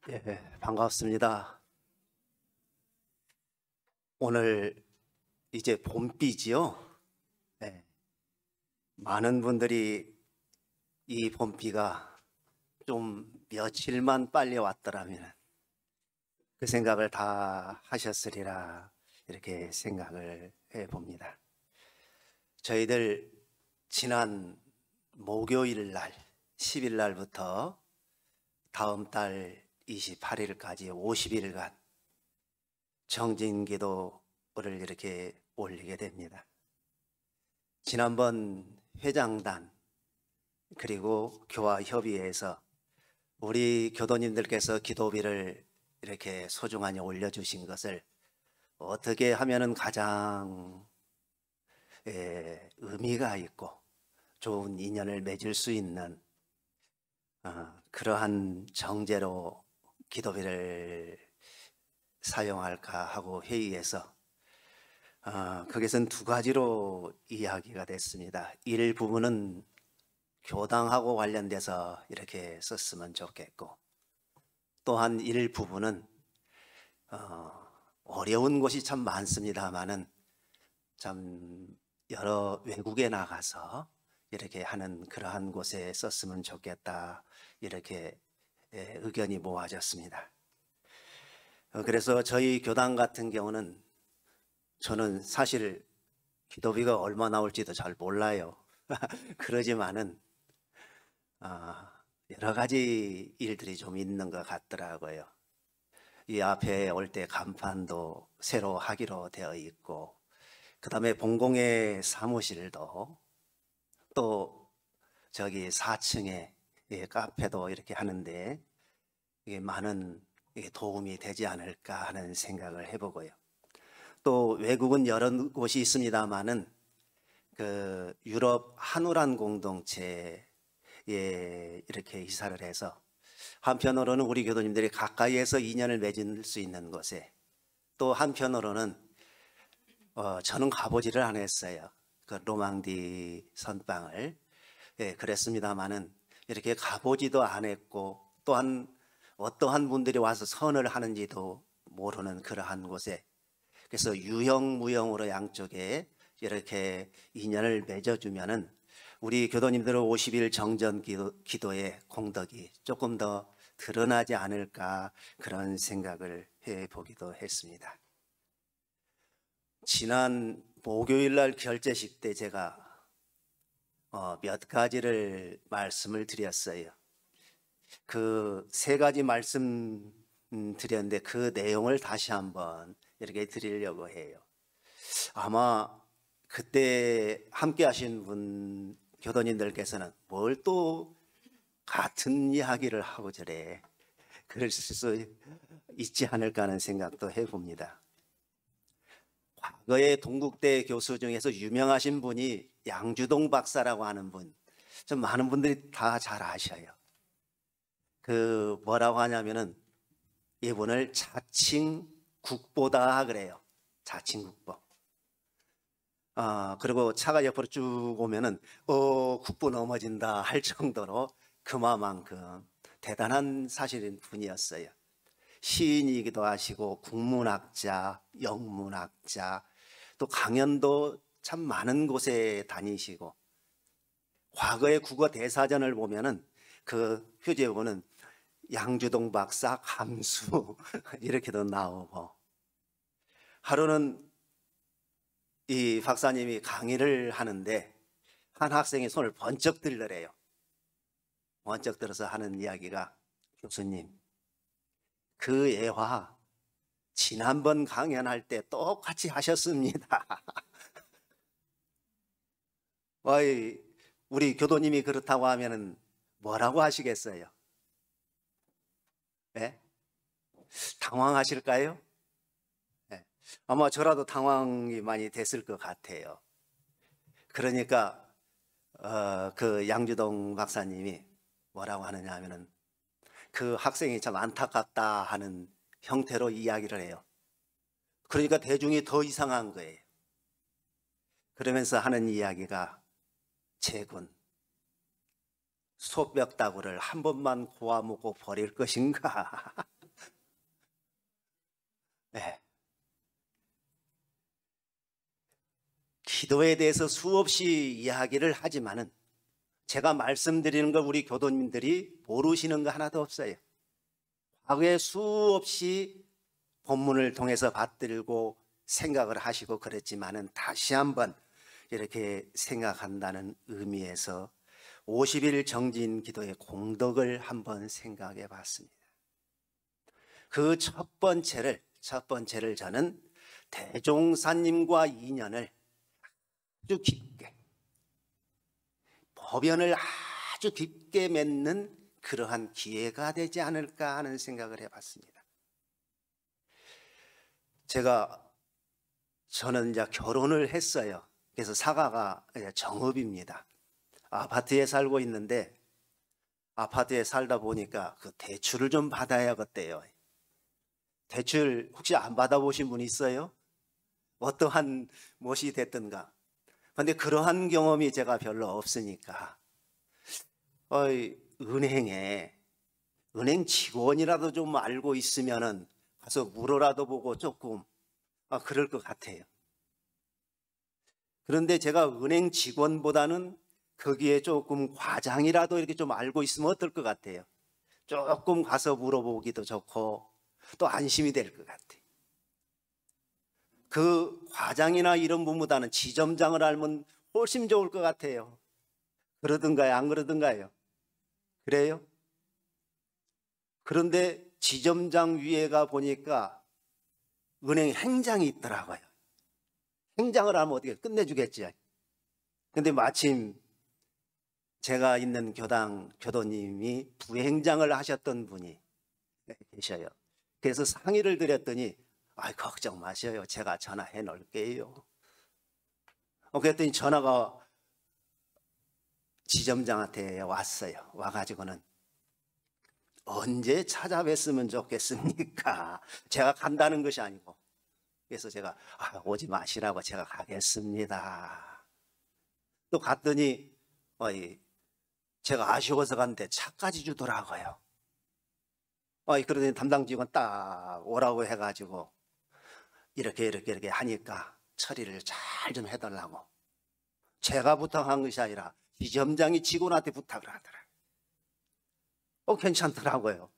예, 반갑습니다. 오늘 이제 봄비지요? 예, 많은 분들이 이 봄비가 좀 며칠만 빨리 왔더라면 그 생각을 다 하셨으리라 이렇게 생각을 해 봅니다. 저희들 지난 목요일 날 10일 날부터 다음 달 28일까지 50일간 정진기도를 이렇게 올리게 됩니다. 지난번 회장단 그리고 교화협의회에서 우리 교도님들께서 기도비를 이렇게 소중하게 올려주신 것을 어떻게 하면 가장 의미가 있고 좋은 인연을 맺을 수 있는 그러한 정제로 기도비를 사용할까 하고 회의해서 거기서는 두 가지로 이야기가 됐습니다. 일부분은 교당하고 관련돼서 이렇게 썼으면 좋겠고, 또한 일부분은 어려운 곳이 참 많습니다만은 참 여러 외국에 나가서 이렇게 하는 그러한 곳에 썼으면 좋겠다 이렇게 의견이 모아졌습니다. 그래서 저희 교당 같은 경우는 저는 사실 기도비가 얼마 나올지도 잘 몰라요. 그러지만은 여러 가지 일들이 좀 있는 것 같더라고요. 이 앞에 올 때 간판도 새로 하기로 되어 있고, 그 다음에 본공의 사무실도 또 저기 4층에 카페도 이렇게 하는데 이게 많은 도움이 되지 않을까 하는 생각을 해보고요. 또 외국은 여러 곳이 있습니다만은 그 유럽 한우란 공동체에 이렇게 이사를 해서 한편으로는 우리 교도님들이 가까이에서 인연을 맺을 수 있는 곳에, 또 한편으로는 저는 가보지를 않았어요. 그 로망디 선방을 그랬습니다만은 이렇게 가보지도 않았고, 또한 어떠한 분들이 와서 선을 하는지도 모르는 그러한 곳에, 그래서 유형무형으로 양쪽에 이렇게 인연을 맺어주면은 우리 교도님들의 50일 정전 기도의 공덕이 조금 더 드러나지 않을까 그런 생각을 해보기도 했습니다. 지난 목요일 날 결제식 때 제가 몇 가지를 말씀을 드렸어요. 그 세 가지 말씀 드렸는데 그 내용을 다시 한번 이렇게 드리려고 해요. 아마 그때 함께 하신 분 교도님들께서는 뭘 또 같은 이야기를 하고 저래 그럴 수 있지 않을까 하는 생각도 해봅니다. 과거에 동국대 교수 중에서 유명하신 분이 양주동 박사라고 하는 분, 좀 많은 분들이 다 잘 아셔요. 그 뭐라고 하냐면은 이분을 자칭국보다 그래요. 자칭국보. 그리고 차가 옆으로 쭉 오면은 국보 넘어진다 할 정도로 그만큼 대단한 사실인 분이었어요. 시인이기도 하시고 국문학자, 영문학자, 또 강연도 참 많은 곳에 다니시고, 과거의 국어 대사전을 보면은 그 표지에 보면 양주동 박사 감수 이렇게도 나오고, 하루는 이 박사님이 강의를 하는데 한 학생이 손을 번쩍 들더래요. 번쩍 들어서 하는 이야기가, 교수님, 그 예화 지난번 강연할 때 똑같이 하셨습니다. 우리 교도님이 그렇다고 하면은 뭐라고 하시겠어요? 네? 당황하실까요? 네. 아마 저라도 당황이 많이 됐을 것 같아요. 그러니까 그 양주동 박사님이 뭐라고 하느냐 하면은 그 학생이 참 안타깝다 하는 형태로 이야기를 해요. 그러니까 대중이 더 이상한 거예요. 그러면서 하는 이야기가, 제군, 소뼈다구를 한 번만 고아먹고 버릴 것인가? 예. 기도에 대해서 수없이 이야기를 하지만은 제가 말씀드리는 걸 우리 교도님들이 모르시는 거 하나도 없어요. 과거에 수없이 본문을 통해서 받들고 생각을 하시고 그랬지만은 다시 한번 이렇게 생각한다는 의미에서 50일 정진 기도의 공덕을 한번 생각해 봤습니다. 그 첫 번째를 저는 대종사님과 인연을 아주 깊게, 법연을 아주 깊게 맺는 그러한 기회가 되지 않을까 하는 생각을 해봤습니다. 저는 이제 결혼을 했어요. 그래서 사가가 정읍입니다. 아파트에 살고 있는데 아파트에 살다 보니까 그 대출을 좀 받아야겠대요. 대출 혹시 안 받아보신 분 있어요? 어떠한 무엇이 됐든가. 그런데 그러한 경험이 제가 별로 없으니까 은행 직원이라도 좀 알고 있으면은 가서 물어라도 보고 조금 그럴 것 같아요. 그런데 제가 은행 직원보다는 거기에 조금 과장이라도 이렇게 좀 알고 있으면 어떨 것 같아요. 조금 가서 물어보기도 좋고 또 안심이 될 것 같아요. 그 과장이나 이런 분보다는 지점장을 알면 훨씬 좋을 것 같아요. 그러든가요? 안 그러든가요? 그래요? 그런데 지점장 위에가 보니까 은행 행장이 있더라고요. 행장을 하면 어떻게 끝내주겠지. 근데 마침 제가 있는 교도님이 부행장을 하셨던 분이 계셔요. 그래서 상의를 드렸더니 걱정 마셔요. 제가 전화해 놓을게요. 그랬더니 전화가 지점장한테 왔어요. 와가지고는 언제 찾아뵀으면 좋겠습니까? 제가 간다는 것이 아니고. 그래서 제가 오지 마시라고 제가 가겠습니다. 또 갔더니 제가 아쉬워서 갔는데 차까지 주더라고요. 그러더니 담당 직원 딱 오라고 해가지고 이렇게 하니까 처리를 잘 좀 해달라고. 제가 부탁한 것이 아니라 지점장이 직원한테 부탁을 하더라고요. 괜찮더라고요.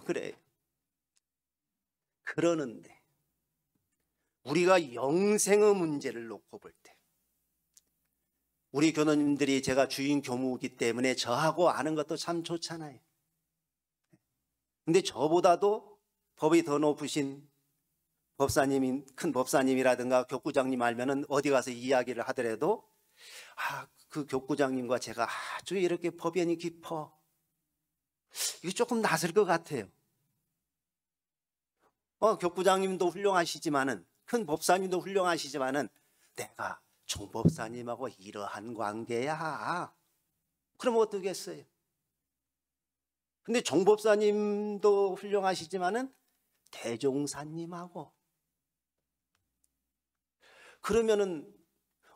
그래. 그러는데 우리가 영생의 문제를 놓고 볼 때 우리 교도님들이 제가 주인 교무이기 때문에 저하고 아는 것도 참 좋잖아요. 근데 저보다도 법이 더 높으신 법사님인 큰 법사님이라든가 교구장님 알면은 어디 가서 이야기를 하더라도 그 교구장님과 제가 아주 이렇게 법연이 깊어. 이거 조금 낯설 것 같아요. 교구장님도 훌륭하시지만은 큰 법사님도 훌륭하시지만은 내가 총법사님하고 이러한 관계야. 그럼 어떻겠어요? 근데 종법사님도 훌륭하시지만은 대종사님하고 그러면은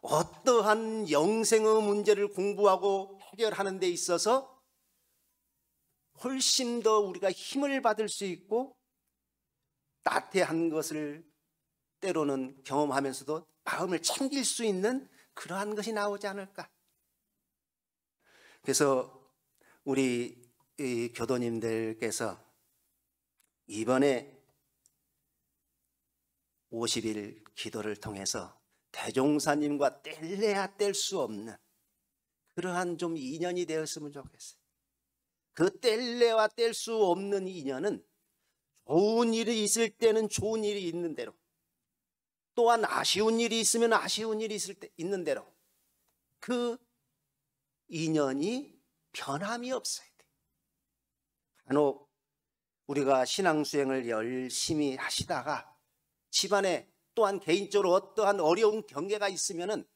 어떠한 영생의 문제를 공부하고 해결하는 데 있어서 훨씬 더 우리가 힘을 받을 수 있고 나태한 것을 때로는 경험하면서도 마음을 챙길 수 있는 그러한 것이 나오지 않을까. 그래서 우리 교도님들께서 이번에 50일 기도를 통해서 대종사님과 뗄래야 뗄 수 없는 그러한 좀 인연이 되었으면 좋겠어요. 그 뗄래야 뗄 수 없는 인연은 좋은 일이 있을 때는 좋은 일이 있는 대로, 또한 아쉬운 일이 있으면 아쉬운 일이 있는 대로 그 인연이 변함이 없어야 돼. 간혹 우리가 신앙수행을 열심히 하시다가 집안에 또한 개인적으로 어떠한 어려운 경계가 있으면은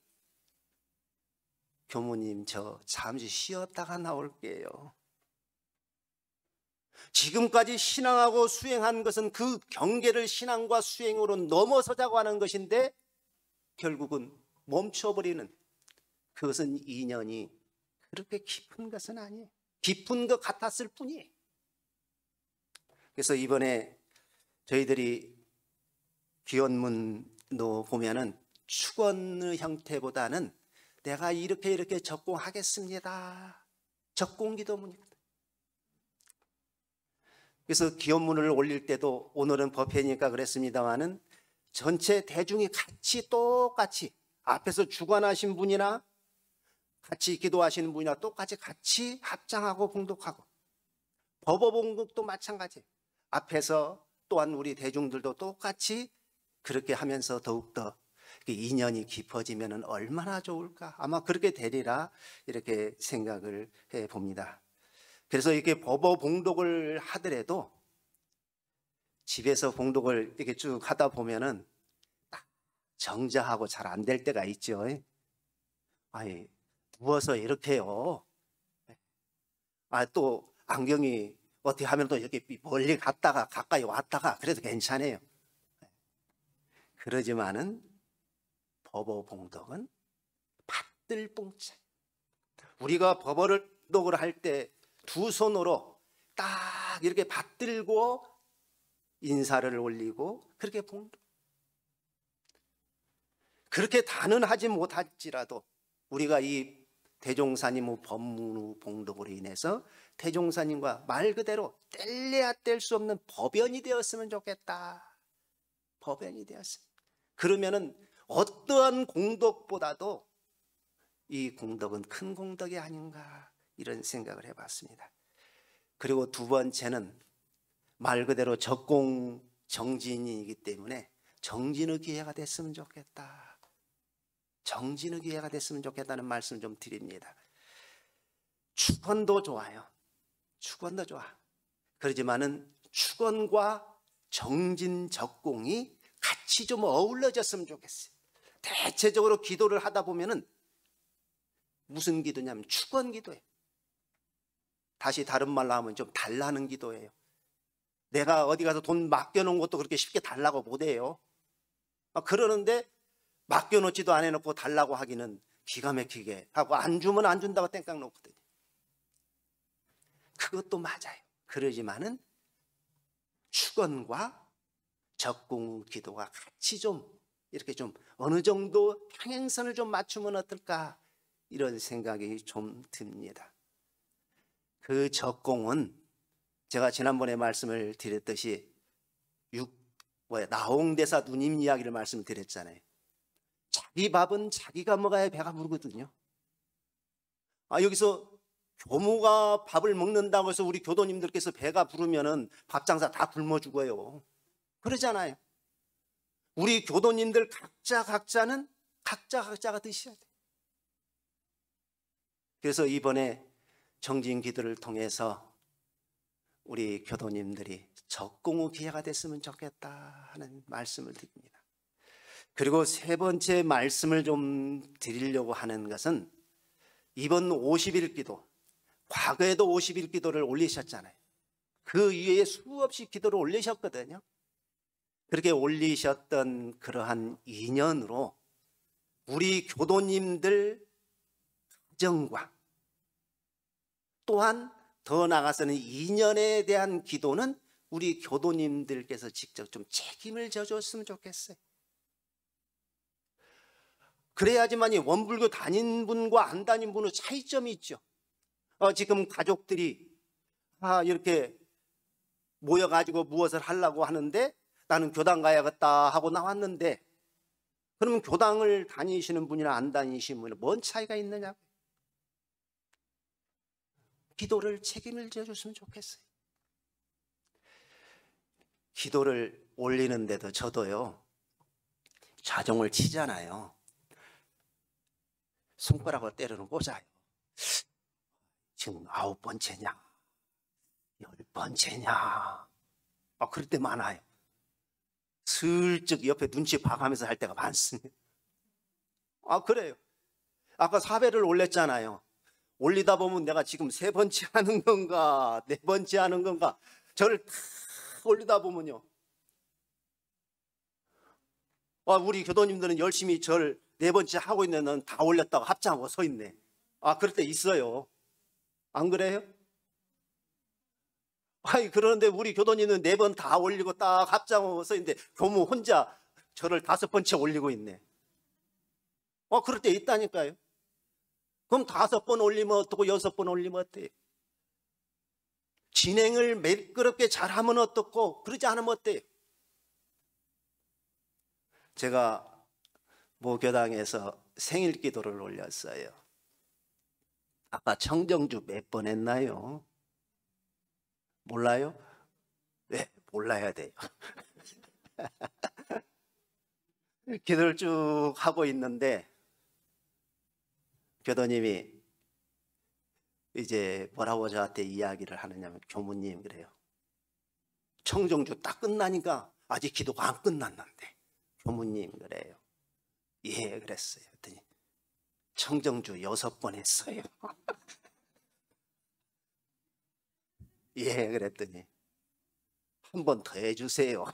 교무님 저 잠시 쉬었다가 나올게요. 지금까지 신앙하고 수행한 것은 그 경계를 신앙과 수행으로 넘어서자고 하는 것인데 결국은 멈춰버리는, 그것은 인연이 그렇게 깊은 것은 아니에요. 깊은 것 같았을 뿐이에요. 그래서 이번에 저희들이 기원문도 보면은 축원 형태보다는 내가 이렇게 적공하겠습니다. 적공기도문입니다. 그래서 기원문을 올릴 때도 오늘은 법회니까 그랬습니다마는 전체 대중이 같이 똑같이 앞에서 주관하신 분이나 같이 기도하시는 분이나 똑같이 같이 합장하고 봉독하고 법어봉독도 마찬가지예요. 앞에서 또한 우리 대중들도 똑같이 그렇게 하면서 더욱더 인연이 깊어지면 얼마나 좋을까. 아마 그렇게 되리라 이렇게 생각을 해봅니다. 그래서 이렇게 법어봉독을 하더라도 집에서 봉독을 이렇게 쭉 하다 보면은 딱 정자하고 잘 안 될 때가 있죠. 아니, 누워서 이렇게요. 또 안경이 어떻게 하면 또 이렇게 멀리 갔다가 가까이 왔다가 그래도 괜찮아요. 그러지만은 법어봉독은 받들봉자. 우리가 법어봉독을 할 때 두 손으로 딱 이렇게 받들고 인사를 올리고 그렇게 봉독. 그렇게 다는 하지 못할지라도 우리가 이 대종사님 법문의 봉독으로 인해서 대종사님과 말 그대로 뗄래야 뗄 수 없는 법연이 되었으면 좋겠다. 법연이 되었으면. 그러면은 어떠한 공덕보다도 이 공덕은 큰 공덕이 아닌가 이런 생각을 해봤습니다. 그리고 두 번째는 말 그대로 적공 정진이기 때문에 정진의 기회가 됐으면 좋겠다. 정진의 기회가 됐으면 좋겠다는 말씀을 좀 드립니다. 축원도 좋아요. 축원도 좋아. 그러지만은 축원과 정진 적공이 같이 좀 어우러졌으면 좋겠어요. 대체적으로 기도를 하다 보면은 무슨 기도냐면 축원 기도예요. 다시 다른 말로 하면 좀 달라는 기도예요. 내가 어디 가서 돈 맡겨놓은 것도 그렇게 쉽게 달라고 못해요. 그러는데 맡겨놓지도 안 해놓고 달라고 하기는 기가 막히게 하고 안 주면 안 준다고 땡깡 놓거든요. 그것도 맞아요. 그러지만은 축원과 적공 기도가 같이 좀 이렇게 좀 어느 정도 평행선을 좀 맞추면 어떨까 이런 생각이 좀 듭니다. 그 적공은 제가 지난번에 말씀을 드렸듯이 나홍대사 누님 이야기를 말씀드렸잖아요. 자기 밥은 자기가 먹어야 배가 부르거든요. 여기서 교무가 밥을 먹는다고 해서 우리 교도님들께서 배가 부르면은 밥 장사 다 굶어 죽어요. 그러잖아요. 우리 교도님들 각자는 각자가 드셔야 돼요. 그래서 이번에 정진 기도를 통해서 우리 교도님들이 적공의 기회가 됐으면 좋겠다 하는 말씀을 드립니다. 그리고 세 번째 말씀을 좀 드리려고 하는 것은 이번 50일 기도, 과거에도 50일 기도를 올리셨잖아요. 그 이외에 수없이 기도를 올리셨거든요. 그렇게 올리셨던 그러한 인연으로 우리 교도님들 가정과 또한 더 나아가서는 인연에 대한 기도는 우리 교도님들께서 직접 좀 책임을 져줬으면 좋겠어요. 그래야지만 원불교 다닌 분과 안 다닌 분의 차이점이 있죠. 지금 가족들이 이렇게 모여가지고 무엇을 하려고 하는데 나는 교당 가야겠다 하고 나왔는데 그러면 교당을 다니시는 분이나 안 다니시는 분이 뭔 차이가 있느냐고. 기도를 책임을 져줬으면 좋겠어요. 기도를 올리는데도 저도요 자정을 치잖아요. 손가락으로 때려는 꽂아요. 지금 9번째냐 10번째냐 그럴 때 많아요. 슬쩍 옆에 눈치 봐가면서 할 때가 많습니다. 그래요. 아까 사배를 올렸잖아요. 올리다 보면 내가 지금 3번째 하는 건가 4번째 하는 건가 저를 탁 올리다 보면요 우리 교도님들은 열심히 절 4번째 하고 있는 넌 다 올렸다고 합장하고 서 있네. 그럴 때 있어요. 안 그래요? 아이, 그런데 우리 교도님은 4번 다 올리고 딱 합장하고 서 있는데 교무 혼자 저를 5번째 올리고 있네. 그럴 때 있다니까요. 그럼 5번 올리면 어떻고 6번 올리면 어때요? 진행을 매끄럽게 잘하면 어떻고 그러지 않으면 어때요? 제가 모교당에서 생일 기도를 올렸어요. 아까 청정주 몇 번 했나요? 몰라요? 네, 몰라야 돼요. 기도를 쭉 하고 있는데 교도님이 이제 뭐라고 저한테 이야기를 하느냐면, 교무님 그래요. 청정주 딱 끝나니까 아직 기도가 안 끝났는데. 교무님 그래요. 예, 그랬어요. 그랬더니 청정주 6번 했어요. 예, 그랬더니 한 번 더 해주세요.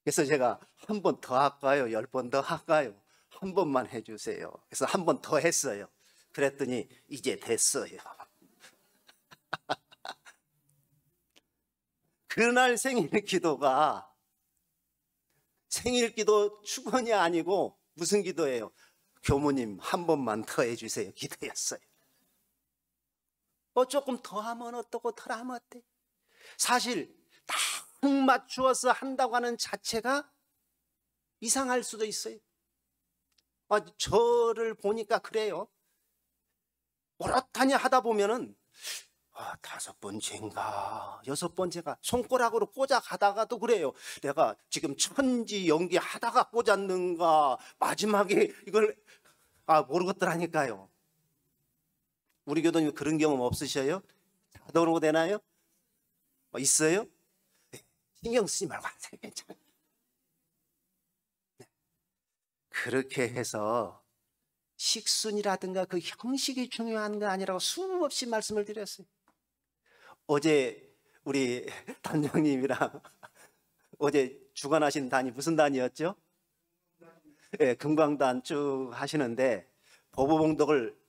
그래서 제가 한 번 더 할까요? 10번 더 할까요? 한 번만 해주세요. 그래서 한 번 더 했어요. 그랬더니 이제 됐어요. 그날 생일 기도가 생일 기도 축원이 아니고 무슨 기도예요? 교무님 한 번만 더 해주세요 기도였어요. 조금 더 하면 어떻고 덜 하면 어때? 사실 딱 맞추어서 한다고 하는 자체가 이상할 수도 있어요. 저를 보니까 그래요. 오롯하니 하다 보면은 5번째인가 6번째가 손가락으로 꽂아 가다가도 그래요. 내가 지금 천지 연기 하다가 꽂았는가 마지막에 이걸 모르겠더라니까요. 우리 교도님 그런 경험 없으셔요? 자동으로 되나요? 있어요? 네, 신경 쓰지 말고 하세요. 괜찮아요. 네. 그렇게 해서 식순이라든가 그 형식이 중요한 거 아니라고 수없이 말씀을 드렸어요. 어제 우리 단장님이랑 어제 주관하신 단이 무슨 단이었죠? 네, 금강단 쭉 하시는데 보보봉독을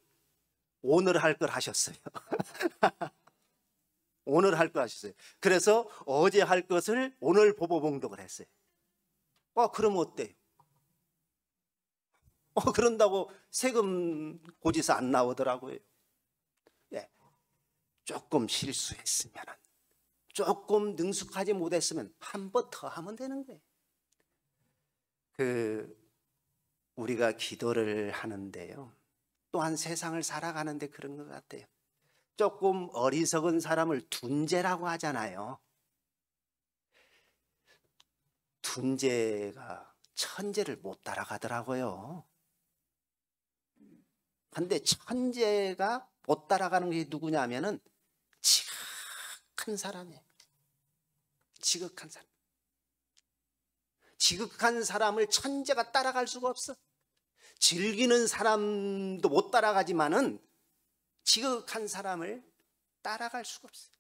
오늘 할 걸 하셨어요. 오늘 할 걸 하셨어요. 그래서 어제 할 것을 오늘 보보봉독을 했어요. 그러면 어때요? 그런다고 세금 고지서 안 나오더라고요. 예. 조금 실수했으면, 조금 능숙하지 못했으면 한 번 더 하면 되는 거예요. 우리가 기도를 하는데요, 또한 세상을 살아가는데 그런 것 같아요. 조금 어리석은 사람을 둔재라고 하잖아요. 둔재가 천재를 못 따라가더라고요. 근데 천재가 못 따라가는 게 누구냐면은 지극한 사람이에요. 지극한 사람. 지극한 사람을 천재가 따라갈 수가 없어. 즐기는 사람도 못 따라가지만은 지극한 사람을 따라갈 수가 없어요.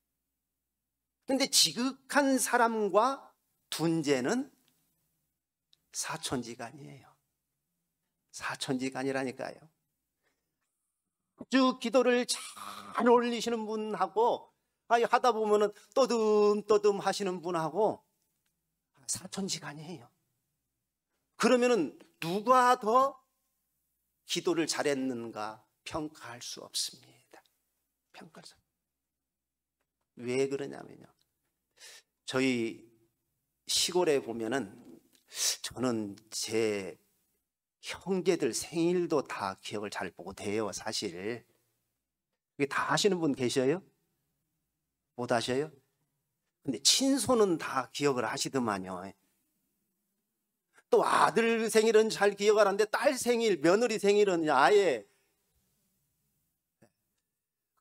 근데 지극한 사람과 둔재는 사촌지간이에요. 사촌지간이라니까요. 아주 기도를 잘 올리시는 분하고 하다 보면은 떠듬떠듬 하시는 분하고 사촌지간이에요. 그러면은 누가 더 기도를 잘했는가 평가할 수 없습니다. 평가할 수. 왜 그러냐면요, 저희 시골에 보면은 저는 제 형제들 생일도 다 기억을 잘 못해요. 사실 이게 다 하시는 분 계셔요? 못 하셔요? 근데 친손은 다 기억을 하시더만요. 또 아들 생일은 잘 기억하는데 딸 생일, 며느리 생일은 아예.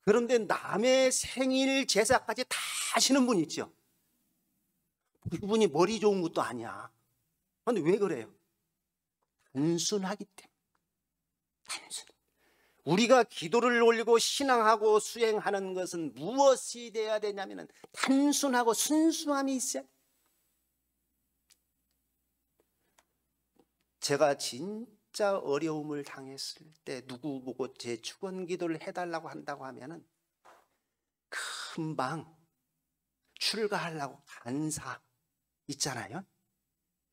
그런데 남의 생일 제사까지 다 하시는 분 있죠. 그분이 머리 좋은 것도 아니야. 근데 왜 그래요? 단순하기 때문에. 단순. 우리가 기도를 올리고 신앙하고 수행하는 것은 무엇이 돼야 되냐면 단순하고 순수함이 있어야 돼요. 제가 진짜 어려움을 당했을 때 누구 보고 제 축원 기도를 해달라고 한다고 하면은 금방 출가하려고 간사 있잖아요.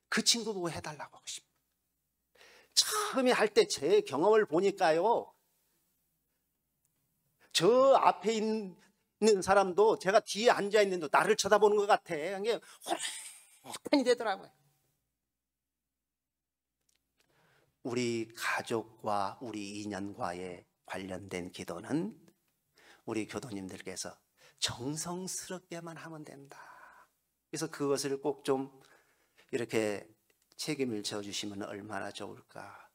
그 친구 보고 해달라고 하고 싶어요. 처음에 할 때 제 경험을 보니까요, 저 앞에 있는 사람도 제가 뒤에 앉아 있는데 나를 쳐다보는 것 같아. 이게 호탄이 되더라고요. 우리 가족과 우리 인연과의 관련된 기도는 우리 교도님들께서 정성스럽게만 하면 된다. 그래서 그것을 꼭 좀 이렇게 책임을 져주시면 얼마나 좋을까.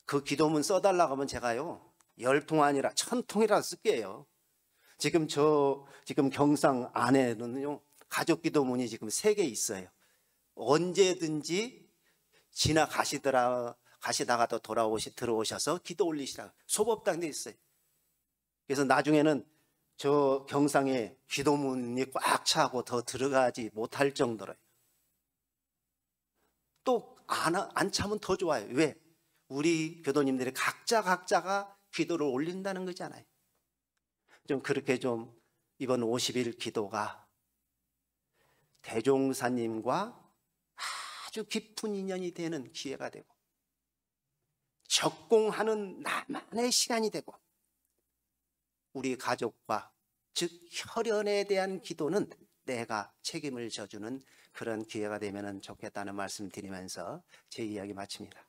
그 기도문 써달라고 하면 제가요 10통 아니라 1000통이라 쓸게요. 지금 경상 안에는요 가족 기도문이 지금 3개 있어요. 언제든지 가시다가도 들어오셔서 기도 올리시라 소법당돼 있어요. 그래서 나중에는 저 경상에 기도문이 꽉 차고 더 들어가지 못할 정도로 또 안 차면 더 좋아요. 왜? 우리 교도님들이 각자가 기도를 올린다는 거잖아요. 좀 그렇게 좀 이번 50일 기도가 대종사님과 아주 깊은 인연이 되는 기회가 되고 적공하는 나만의 시간이 되고 우리 가족과 즉 혈연에 대한 기도는 내가 책임을 져주는 그런 기회가 되면 좋겠다는 말씀 드리면서 제 이야기 마칩니다.